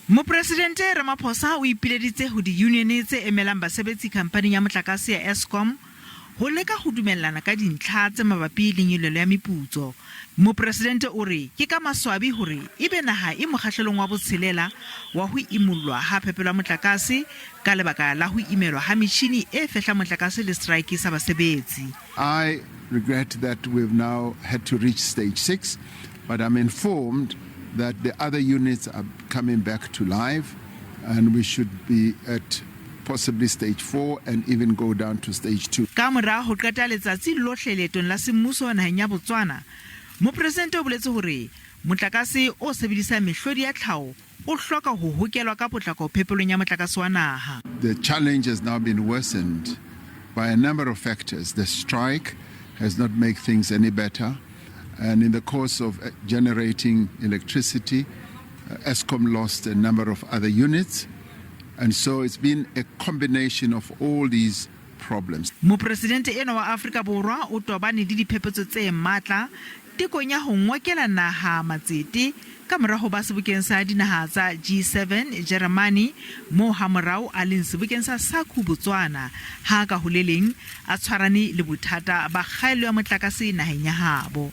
Mopresidente Ramaphosa o ipileditse ho diunione tse emelang basebetsi khampani ya motlakase ya Eskom ho leka ho dumellana ka dintlha tse mabapi le nyolelo ya meputso. Mopresidente o re ke ka maswabi hore ebe naha e mokgahlelong wa botshelela wa ho imullwa ha phepelo ya motlakase ka lebaka la ho imelwa ha metjhini e fehla motlakase le strike sa basebetsi. I regret that we've now had to reach stage 6, but I'm informed that the other units are coming back to life and we should be at possibly stage 4 and even go down to stage 2. Ka mora ho qeta letsatsi lohle letona la semmuso naheng ya Botswana, Mopresidente o boletse hore motlakase o sebedisa mehlodi ya tlhaho o hloka ho hokelwa ka potlako phepelong ya motlakase wa naha. The challenge has now been worsened by a number of factors. The strike has not made things any better. And in the course of generating electricity, Eskom lost a number of other units. And so it's been a combination of all these problems. Mopresidente ena wa Afrika Borwa o tobane le diphephetso tse matla tekong ya ho ngokela naha matsete ka mora ho ba sebokeng sa dinaha tsa G7 Germany mo ha morao a leng sebokeng sa Saku Botswana ha ka holeleng a tshwarane le bothata ba kgaelo ya motlakase naheng ya habo.